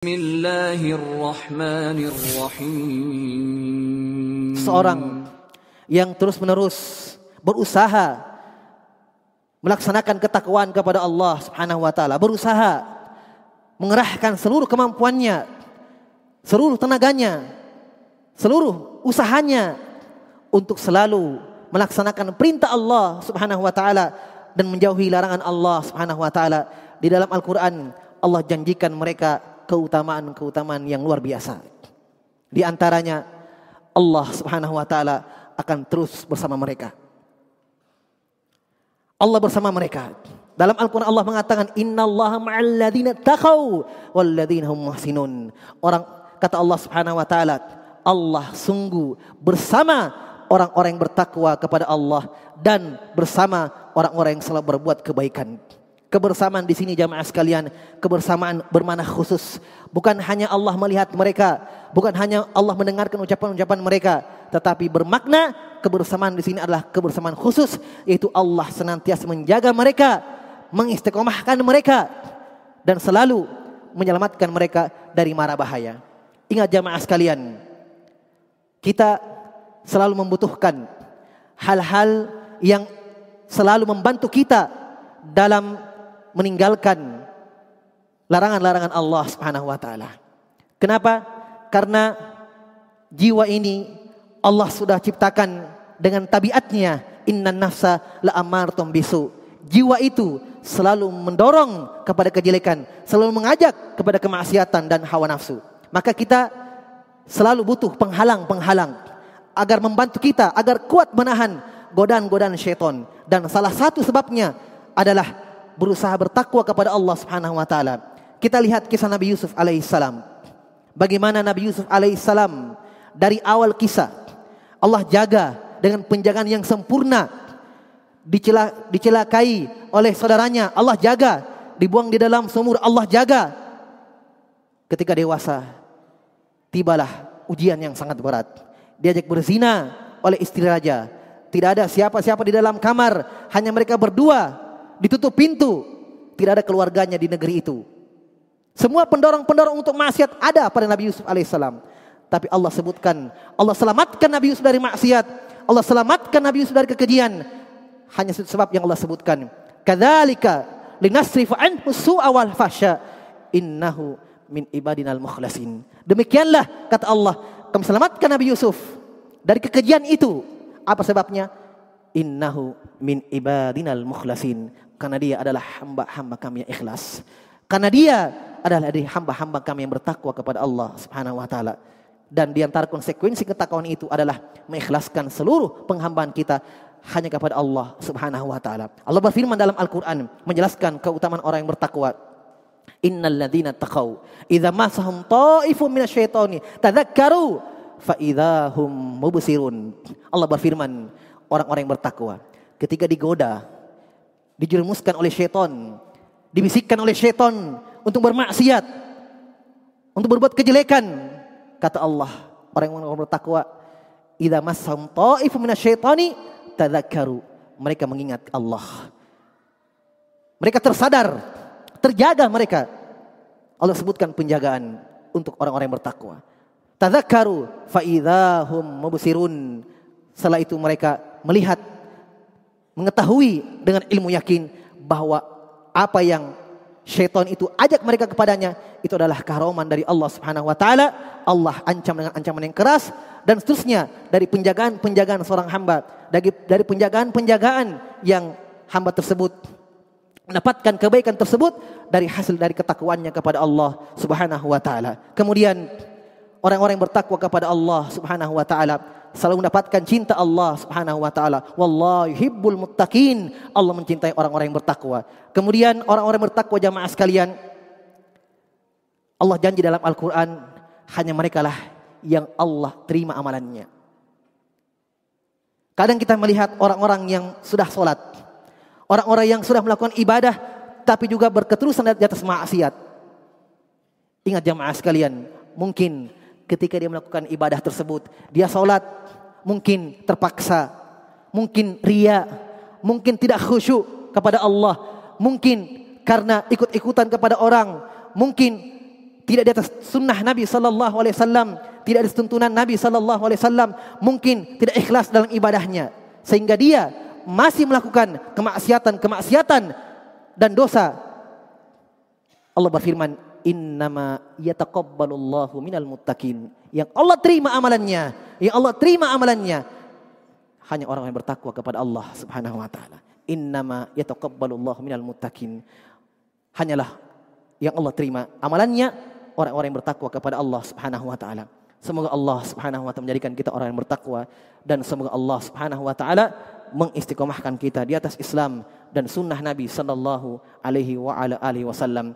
Bismillahirrahmanirrahim. Seorang yang terus-menerus berusaha melaksanakan ketakwaan kepada Allah Subhanahu wa taala, berusaha mengerahkan seluruh kemampuannya, seluruh tenaganya, seluruh usahanya untuk selalu melaksanakan perintah Allah Subhanahu wa taala dan menjauhi larangan Allah Subhanahu wa taala. Di dalam Al-Qur'an Allah janjikan mereka keutamaan-keutamaan yang luar biasa. Di antaranya Allah Subhanahu wa taala akan terus bersama mereka. Allah bersama mereka. Dalam Al-Qur'an Allah mengatakan innallaha ma'al ladzina taqau wal ladzina hum muhsinun. Kata Allah Subhanahu wa taala, Allah sungguh bersama orang-orang yang bertakwa kepada Allah dan bersama orang-orang yang selalu berbuat kebaikan. Kebersamaan di sini jamaah sekalian, kebersamaan bermakna khusus. Bukan hanya Allah melihat mereka, bukan hanya Allah mendengarkan ucapan-ucapan mereka, tetapi bermakna kebersamaan di sini adalah kebersamaan khusus, yaitu Allah senantiasa menjaga mereka, mengistiqomahkan mereka dan selalu menyelamatkan mereka dari mara bahaya. Ingat jamaah sekalian, kita selalu membutuhkan hal-hal yang selalu membantu kita dalam meninggalkan larangan-larangan Allah Subhanahu wa taala. Kenapa? Karena jiwa ini Allah sudah ciptakan dengan tabiatnya, innan nafsa la'ammartum bisu. Jiwa itu selalu mendorong kepada kejelekan, selalu mengajak kepada kemaksiatan dan hawa nafsu. Maka kita selalu butuh penghalang-penghalang agar membantu kita agar kuat menahan godaan-godaan syaitan. Dan salah satu sebabnya adalah berusaha bertakwa kepada Allah Subhanahu wa taala. Kita lihat kisah Nabi Yusuf alaihissalam. Bagaimana Nabi Yusuf alaihissalam dari awal kisah Allah jaga dengan penjagaan yang sempurna. Dicelakai oleh saudaranya, Allah jaga. Dibuang di dalam sumur, Allah jaga. Ketika dewasa, tibalah ujian yang sangat berat. Diajak berzina oleh istri raja. Tidak ada siapa-siapa di dalam kamar, hanya mereka berdua. Ditutup pintu, tidak ada keluarganya di negeri itu. Semua pendorong-pendorong untuk maksiat ada pada Nabi Yusuf alaihissalam. Tapi Allah sebutkan, Allah selamatkan Nabi Yusuf dari maksiat, Allah selamatkan Nabi Yusuf dari kekejian. Hanya sebab yang Allah sebutkan, kadzalika linasrifa anhu su'a wal fahsya innahu min ibadinal mukhlasin. Demikianlah kata Allah, kami selamatkan Nabi Yusuf dari kekejian itu. Apa sebabnya? Innahu min ibadinal mukhlasin. Karena dia adalah hamba-hamba kami yang ikhlas. Karena dia adalah dari hamba-hamba kami yang bertakwa kepada Allah Subhanahu wa taala. Dan di antara konsekuensi ketakwaan itu adalah mengikhlaskan seluruh penghambaan kita hanya kepada Allah Subhanahu wa taala. Allah berfirman dalam Al-Qur'an menjelaskan keutamaan orang yang bertakwa. Innal ladzina taqau idza masahum ta'ifun minasyaitani tadzakkaru fa idzahum mubsirun. Allah berfirman, orang-orang yang bertakwa ketika digoda, dijerumuskan oleh syaitan, dibisikkan oleh syaitan untuk bermaksiat, untuk berbuat kejelekan, kata Allah, orang yang bertakwa, idza massahum ta'ifun minasyaitani tadzakkaru, mereka mengingat Allah. Mereka tersadar, terjaga mereka. Allah sebutkan penjagaan untuk orang-orang yang bertakwa. Tadzakkaru fa idzahum mubsirun. Setelah itu mereka melihat, mengetahui dengan ilmu yakin bahwa apa yang syaitan itu ajak mereka kepadanya itu adalah keharuman dari Allah Subhanahu wa taala. Allah ancam dengan ancaman yang keras dan seterusnya dari penjagaan-penjagaan seorang hamba, dari penjagaan-penjagaan yang hamba tersebut mendapatkan kebaikan tersebut dari hasil dari ketakwaannya kepada Allah Subhanahu wa taala. Kemudian orang-orang yang bertakwa kepada Allah Subhanahu wa taala selalu mendapatkan cinta Allah Subhanahu wa taala. Wallahu yuhibbul muttaqin. Allah mencintai orang-orang yang bertakwa. Kemudian orang-orang bertakwa jamaah sekalian, Allah janji dalam Al-Qur'an hanya merekalah yang Allah terima amalannya. Kadang kita melihat orang-orang yang sudah sholat, orang-orang yang sudah melakukan ibadah tapi juga berketerusan di atas maksiat. Ingat jamaah sekalian, mungkin ketika dia melakukan ibadah tersebut, dia sholat, mungkin terpaksa, mungkin riya, mungkin tidak khusyuk kepada Allah, mungkin karena ikut-ikutan kepada orang, mungkin tidak di atas sunnah Nabi sallallahu alaihi wasallam, tidak ada tuntunan Nabi sallallahu alaihi wasallam, mungkin tidak ikhlas dalam ibadahnya sehingga dia masih melakukan kemaksiatan dan dosa. Allah berfirman, innama yataqabbalullahu minal muttaqin. Yang Allah terima amalannya, hanya orang yang bertakwa kepada Allah Subhanahu wa taala. Innama yataqabbalullahu minal muttaqin. Hanyalah yang Allah terima amalannya orang-orang yang bertakwa kepada Allah Subhanahu wa taala. Semoga Allah Subhanahu wa taala menjadikan kita orang yang bertakwa, dan semoga Allah Subhanahu wa taala mengistiqomahkan kita di atas Islam dan sunnah Nabi sallallahu alaihi wasallam.